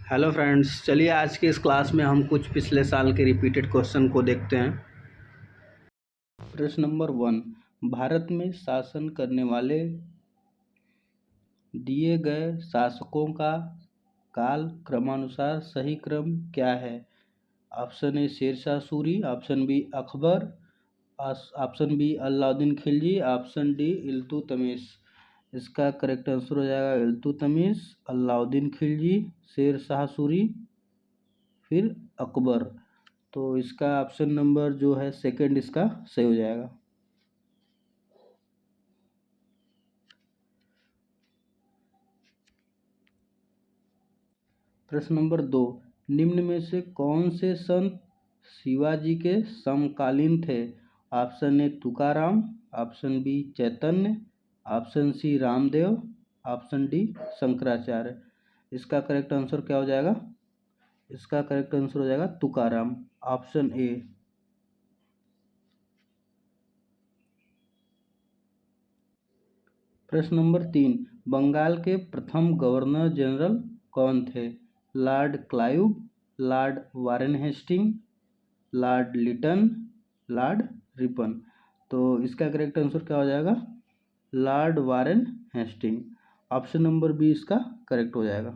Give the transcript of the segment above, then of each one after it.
Hello friends, चलिए आज की इस क्लास में हम कुछ पिछले साल के रिपीटेड क्वेश्चन को देखते हैं। प्रश्न नंबर 1, भारत में शासन करने वाले दिए गए शासकों का काल क्रमानुसार सही क्रम क्या है? ऑप्शन ए Sher Shah Suri, option B Akbar, option B Alauddin Khilji, option D Iltutmish. इसका करेक्ट आंसर हो जाएगा इल्तुतमिश, अलाउद्दीन खिलजी, शेर शाह सूरी, फिर अकबर। तो इसका ऑप्शन नंबर जो है सेकंड इसका सही हो जाएगा। प्रश्न नंबर 2, निम्न में से कौन से संत शिवाजी के समकालीन थे? Option A Tukaram, option B Chaitanya, option C Ramdev, option D Shankaracharya. इसका करेक्ट आंसर क्या हो जाएगा? इसका करेक्ट आंसर हो जाएगा तुकाराम, ऑप्शन ए। प्रश्न नंबर 3, बंगाल के प्रथम गवर्नर जनरल कौन थे? Lord Clive, Lord Warren Hasting, Lord Lytton, Lord Ripon. तो इसका करेक्ट आंसर क्या हो जाएगा? Lord Warren Hasting, option number B इसका करेक्ट हो जाएगा।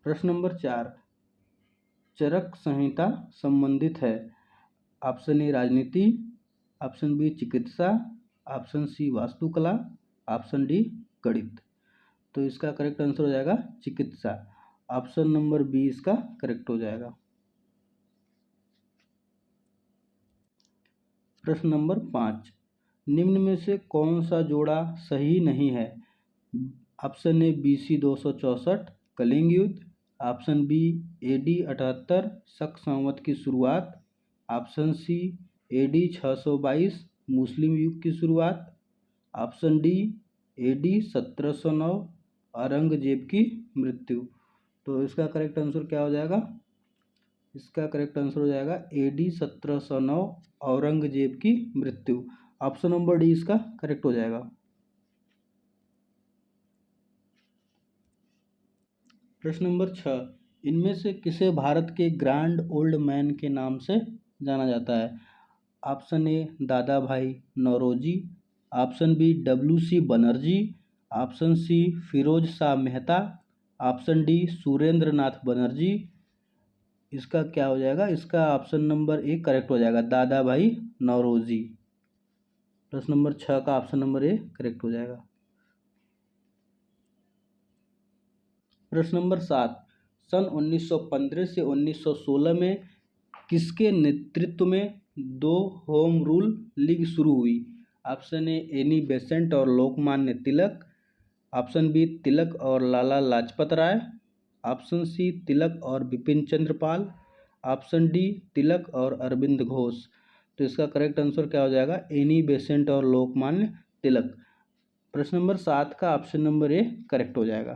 प्रश्न नंबर 4, चरक संहिता संबंधित है? ऑप्शन ए राजनीति, ऑप्शन बी चिकित्सा, ऑप्शन सी वास्तुकला, ऑप्शन डी गणित। तो इसका करेक्ट आंसर हो जाएगा चिकित्सा, ऑप्शन नंबर बी इसका करेक्ट हो जाएगा। प्रश्न नंबर 5, निम्न में से कौन सा जोड़ा सही नहीं है? ऑप्शन ए BC 264 कलिंग युद्ध, ऑप्शन बी AD 78 शक संवत की शुरुआत, ऑप्शन सी AD 622 मुस्लिम युग की शुरुआत, ऑप्शन डी AD 1709 औरंगजेब की मृत्यु। तो इसका करेक्ट आंसर क्या हो जाएगा? इसका करेक्ट आंसर हो जाएगा AD 1709 औरंगजेब की मृत्यु, ऑप्शन नंबर डी इसका करेक्ट हो जाएगा। प्रश्न नंबर 6, इनमें से किसे भारत के ग्रैंड ओल्ड मैन के नाम से जाना जाता है? Option A Dadabhai Naoroji, option B WC Banerjee, option C Firoz Shah Mehta, option D Surendranath Banerjee. इसका क्या हो जाएगा? इसका ऑप्शन नंबर ए करेक्ट हो जाएगा, दादा भाई नौरोजी। प्रश्न नंबर 6 का ऑप्शन नंबर ए करेक्ट हो जाएगा। प्रश्न नंबर 7, सन 1915 से 1916 में किसके नेतृत्व में दो होम रूल लीग शुरू हुई? ऑप्शन ए एनी बेसेंट और लोकमान्य तिलक, ऑप्शन बी तिलक और लाला लाजपत राय, ऑप्शन सी तिलक और बिपिन चंद्र पाल, ऑप्शन डी तिलक और अरविंद घोष। तो इसका करेक्ट आंसर क्या हो जाएगा? एनी बेसेंट और लोकमान्य तिलक। प्रश्न नंबर 7 का ऑप्शन नंबर ए करेक्ट हो जाएगा।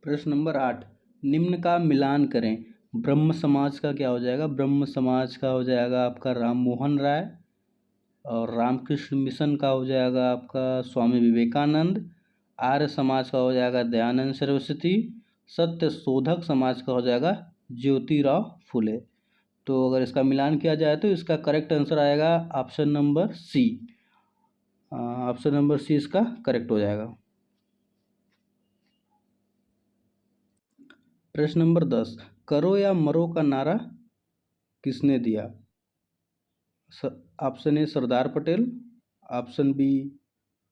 प्रश्न नंबर 8, निम्न का मिलान करें। ब्रह्म समाज का क्या हो जाएगा? ब्रह्म समाज का हो जाएगा आपका राम मोहन राय, और रामकृष्ण मिशन का हो जाएगा आपका स्वामी विवेकानंद, आर्य समाज का हो जाएगा दयानंद सरस्वती, सत्य शोधक समाज का हो जाएगा ज्योतिराव फुले। तो अगर इसका मिलान किया जाए तो इसका करेक्ट आंसर आएगा option number C. Option number C इसका करेक्ट हो जाएगा। प्रश्न नंबर 10, करो या मरो का नारा किसने दिया? Option A Sardar Patel, option B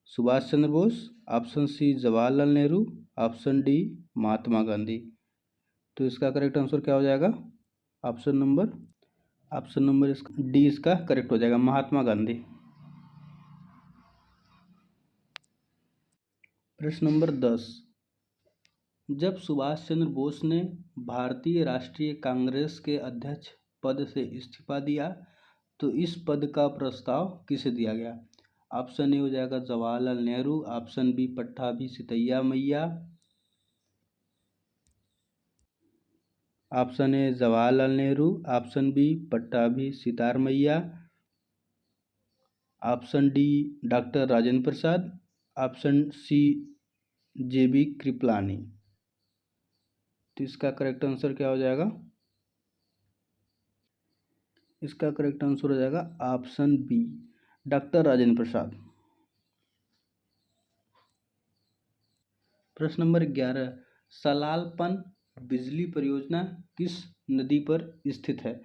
Subhash Chandra Bose, option C Jawaharlal Nehru, option D Mahatma Gandhi. तो इसका करेक्ट आंसर क्या हो जाएगा? ऑप्शन नंबर डी इसका करेक्ट हो जाएगा, महात्मा गांधी। प्रश्न नंबर 10, जब सुभाष चंद्र बोस ने भारतीय राष्ट्रीय कांग्रेस के अध्यक्ष पद से इस्तीफा दिया तो इस पद का प्रस्ताव किसे दिया गया? ऑप्शन ए हो जाएगा Jawaharlal Nehru, option B Pattabhi Sitaramayya, option A Jawaharlal Nehru, option B Pattabhi Sitaramayya, option D doctor Rajendra Prasad, option C JB Kripalani. तो इसका करेक्ट आंसर क्या हो जाएगा? इसका करेक्ट आंसर हो जाएगा ऑप्शन बी डॉक्टर राजेंद्र प्रसाद। प्रश्न नंबर 11, सलालपन बिजली परियोजना किस नदी पर स्थित है?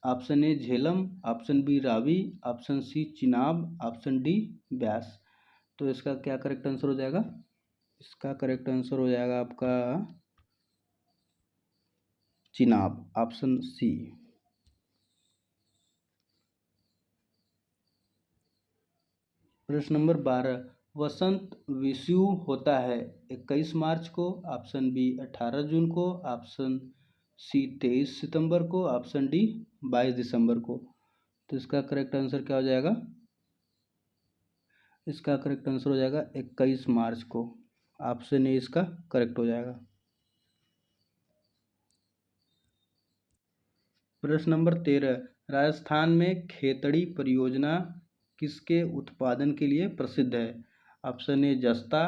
Option A Jhelum, option B Ravi, option C Chenab, option D Beas. तो इसका क्या करेक्ट आंसर हो जाएगा? इसका करेक्ट आंसर हो जाएगा आपका चिनाब, ऑप्शन सी। प्रश्न नंबर 12, वसंत विषुव होता है 21 मार्च को, ऑप्शन बी 18 जून को, ऑप्शन सी 23 सितंबर को, ऑप्शन डी 22 दिसंबर को। तो इसका करेक्ट आंसर क्या हो जाएगा? इसका करेक्ट आंसर हो जाएगा 21 मार्च को, ऑप्शन ए इसका करेक्ट हो जाएगा। प्रश्न नंबर 13, राजस्थान में खेतड़ी परियोजना किसके उत्पादन के लिए प्रसिद्ध है? ऑप्शन ए जस्ता,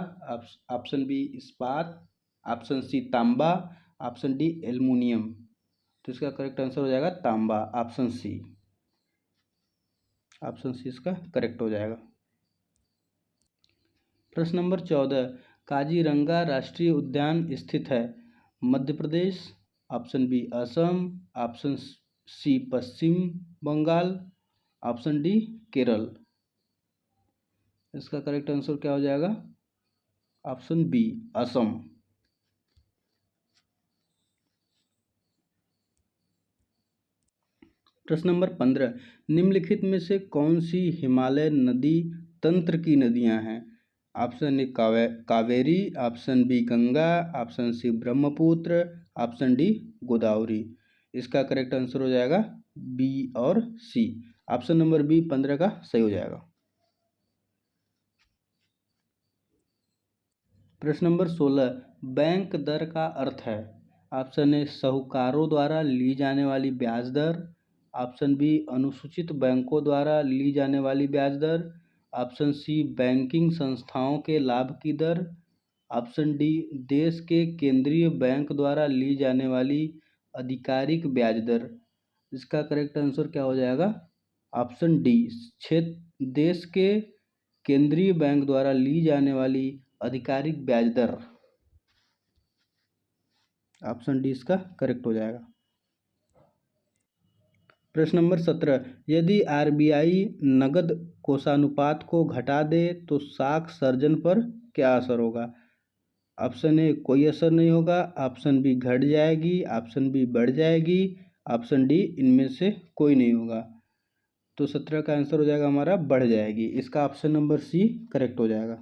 ऑप्शन बी इस्पात, ऑप्शन सी तांबा, ऑप्शन डी एल्युमिनियम। तो इसका करेक्ट आंसर हो जाएगा तांबा, ऑप्शन सी। ऑप्शन सी इसका करेक्ट हो जाएगा। प्रश्न नंबर 14, काजीरंगा राष्ट्रीय उद्यान स्थित है Madhya Pradesh, option B Assam, option C Paschim Bangal, option D Kerala. इसका करेक्ट आंसर क्या हो जाएगा? Option B Assam. प्रश्न नंबर 15, निम्नलिखित में से कौन सी हिमालय नदी तंत्र की नदियां हैं? Option A Kaveri, option B Ganga, option C Brahmaputra, option D Godavari. इसका करेक्ट आंसर हो जाएगा बी और सी। ऑप्शन नंबर बी 15 का सही हो जाएगा। प्रश्न नंबर 16, बैंक दर का अर्थ है? ऑप्शन ए साहूकारों द्वारा ली जाने वाली ब्याज दर, ऑप्शन बी अनुसूचित बैंकों द्वारा ली जाने वाली ब्याज दर, ऑप्शन सी बैंकिंग संस्थाओं के लाभ की दर, ऑप्शन डी देश के केंद्रीय बैंक द्वारा ली जाने वाली आधिकारिक ब्याज दर। इसका करेक्ट आंसर क्या हो जाएगा? ऑप्शन डी देश के केंद्रीय बैंक द्वारा ली जाने वाली आधिकारिक ब्याज दर। ऑप्शन डी इसका करेक्ट हो जाएगा। प्रश्न नंबर 17, यदि RBI नगद कोषानुपात को घटा दे तो साख सर्जन पर क्या असर होगा? ऑप्शन ए कोई असर नहीं होगा, ऑप्शन बी घट जाएगी, ऑप्शन बी बढ़ जाएगी, ऑप्शन डी इनमें से कोई नहीं होगा। तो 17 का आंसर हो जाएगा हमारा बढ़ जाएगी। इसका ऑप्शन नंबर सी करेक्ट हो जाएगा।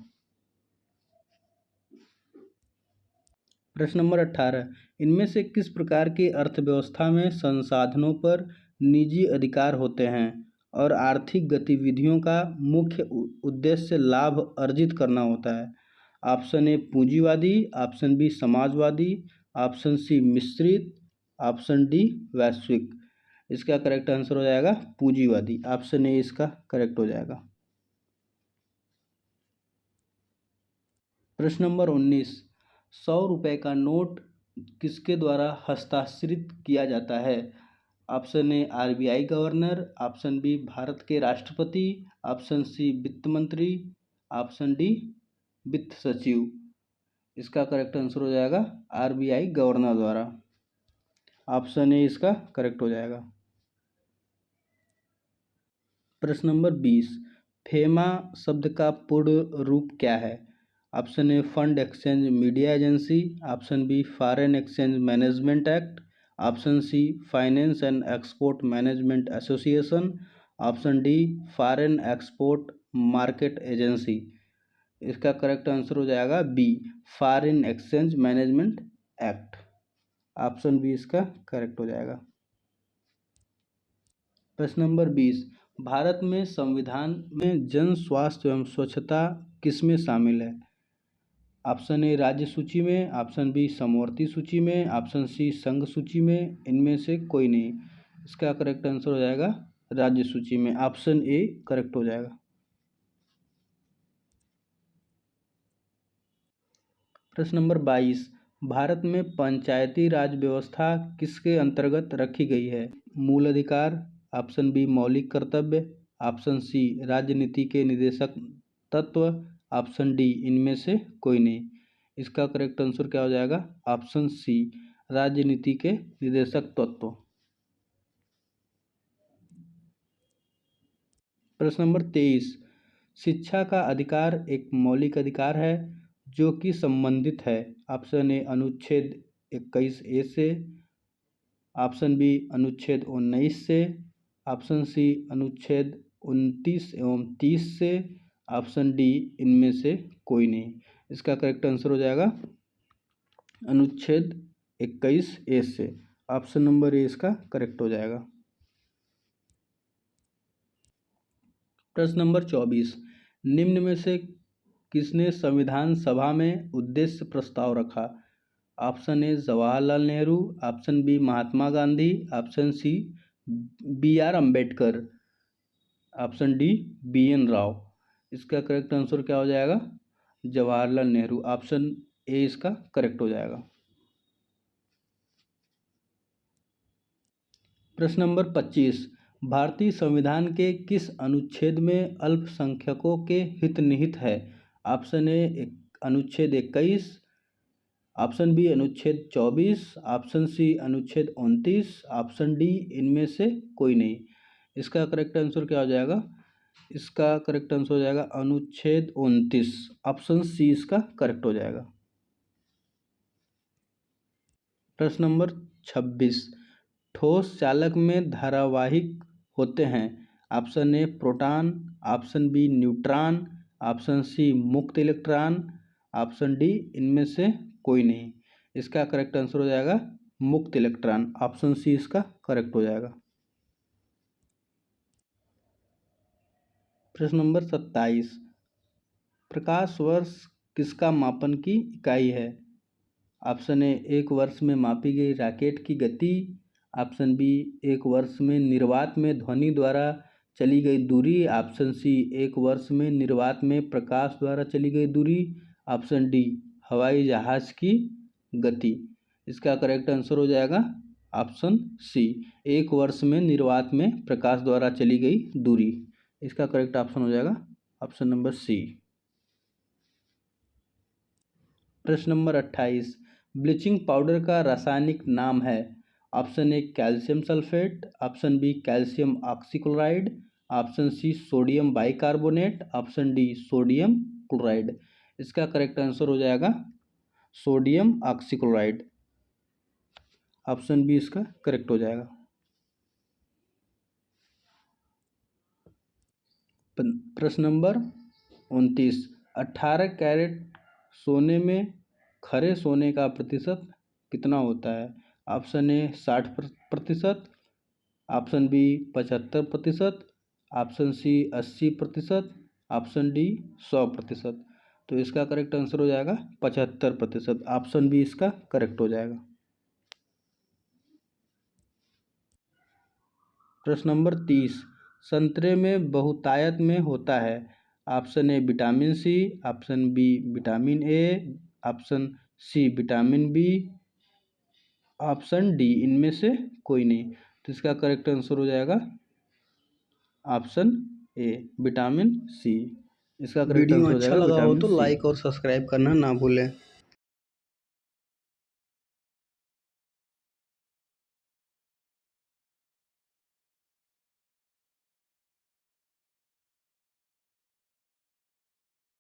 प्रश्न नंबर 18, इनमें से किस प्रकार की अर्थव्यवस्था में संसाधनों पर निजी अधिकार होते हैं और आर्थिक गतिविधियों का मुख्य उद्देश्य लाभ अर्जित करना होता है? ऑप्शन ए पूंजीवादी, ऑप्शन बी समाजवादी, ऑप्शन सी मिश्रित, ऑप्शन डी वैश्विक। इसका करेक्ट आंसर हो जाएगा पूंजीवादी, ऑप्शन ए इसका करेक्ट हो जाएगा। प्रश्न नंबर 19, 100 रुपये का नोट किसके द्वारा हस्ताक्षरित किया जाता है? Option A RBI governor, option B Bharat के राष्ट्रपति, ऑप्शन सी वित्त मंत्री, ऑप्शन डी वित्त सचिव। इसका करेक्ट आंसर हो जाएगा RBI गवर्नर द्वारा, ऑप्शन ए इसका करेक्ट हो जाएगा। प्रश्न नंबर 20, फेमा शब्द का पूर्ण रूप क्या है? Option A fund exchange media agency, option B foreign exchange management act, option C finance and export management association, option D foreign export market agency. इसका करेक्ट आंसर हो जाएगा B foreign exchange management act, option B इसका correct हो जाएगा। प्रश्न number 20, Bharat में संविधान में जन स्वास्थ्य एवं स्वच्छता किसमें शामिल है? ऑप्शन ए राज्य सूची में, ऑप्शन बी समवर्ती सूची में, ऑप्शन सी संघ सूची में, इनमें से कोई नहीं। इसका करेक्ट आंसर हो जाएगा राज्य सूची में। ऑप्शन ए करेक्ट हो जाएगा। प्रश्न नंबर 22, भारत में पंचायती राज व्यवस्था किसके अंतर्गत रखी गई है? मूल अधिकार, ऑप्शन बी मौलिक कर्तव्य, ऑप्शन सी राजनीति के निदेशक तत्व, ऑप्शन डी इनमें से कोई नहीं। इसका करेक्ट आंसर क्या हो जाएगा? ऑप्शन सी राजनीति के निदेशक तत्व। प्रश्न नंबर 23, शिक्षा का अधिकार एक मौलिक अधिकार है जो कि संबंधित है। ऑप्शन ए अनुच्छेद 21A से, ऑप्शन बी अनुच्छेद 19 से, ऑप्शन सी अनुच्छेद 29 एवं 30 से, ऑप्शन डी इनमें से कोई नहीं। इसका करेक्ट आंसर हो जाएगा अनुच्छेद 21A से। ऑप्शन नंबर ए इसका करेक्ट हो जाएगा। प्रश्न नंबर 24, निम्न में से किसने संविधान सभा में उद्देश्य प्रस्ताव रखा? Option A Jawaharlal Nehru, option B Mahatma Gandhi, option C BR Ambedkar, option D BN Rao. इसका करेक्ट आंसर क्या हो जाएगा? जवाहरलाल नेहरू। ऑप्शन ए इसका करेक्ट हो जाएगा। प्रश्न नंबर 25, भारतीय संविधान के किस अनुच्छेद में अल्पसंख्यकों के हित निहित है? ऑप्शन ए अनुच्छेद 21, ऑप्शन बी अनुच्छेद 24, ऑप्शन सी अनुच्छेद 29, ऑप्शन डी इनमें से कोई नहीं। इसका करेक्ट आंसर क्या हो जाएगा? इसका करेक्ट आंसर हो जाएगा अनुच्छेद 29। ऑप्शन सी इसका करेक्ट हो जाएगा। प्रश्न नंबर 26, ठोस चालक में धारावाहिक होते हैं। Option A proton, option B neutron, option C मुक्त इलेक्ट्रॉन, ऑप्शन डी इनमें से कोई नहीं। इसका करेक्ट आंसर हो जाएगा मुक्त इलेक्ट्रॉन। ऑप्शन सी इसका करेक्ट हो जाएगा। प्रश्न नंबर 27, प्रकाश वर्ष किसका मापन की इकाई है? ऑप्शन ए एक वर्ष में मापी गई रॉकेट की गति, ऑप्शन बी एक वर्ष में निर्वात में ध्वनि द्वारा चली गई दूरी, ऑप्शन सी एक वर्ष में निर्वात में प्रकाश द्वारा चली गई दूरी, ऑप्शन डी हवाई जहाज की गति। इसका करेक्ट आंसर हो जाएगा ऑप्शन सी एक वर्ष में निर्वात में प्रकाश द्वारा चली गई दूरी। इसका करेक्ट ऑप्शन हो जाएगा ऑप्शन नंबर सी। प्रश्न नंबर 28, ब्लीचिंग पाउडर का रासायनिक नाम है। Option A calcium sulphate, option B calcium oxychloride, option C sodium bicarbonate, option D sodium chloride. इसका करेक्ट आंसर हो जाएगा सोडियम ऑक्सीक्लोराइड। ऑप्शन बी इसका करेक्ट हो जाएगा। प्रश्न नंबर 29, 18 कैरेट सोने में खरे सोने का प्रतिशत कितना होता है? Option A 60%, option B 75%, option C 80%, option D 100%। तो इसका करेक्ट आंसर हो जाएगा 75%। ऑप्शन बी इसका करेक्ट हो जाएगा। प्रश्न नंबर 30, संतरे में बहुतायत में होता है। Option A vitamin C, option B vitamin A, option C vitamin B, option D इनमें से कोई नहीं। तो इसका करेक्ट आंसर हो जाएगा ऑप्शन ए विटामिन सी। इसका करेक्ट आंसर हो जाएगा विटामिन सी। वीडियो अच्छा लगा हो तो लाइक और सब्सक्राइब करना ना भूलें।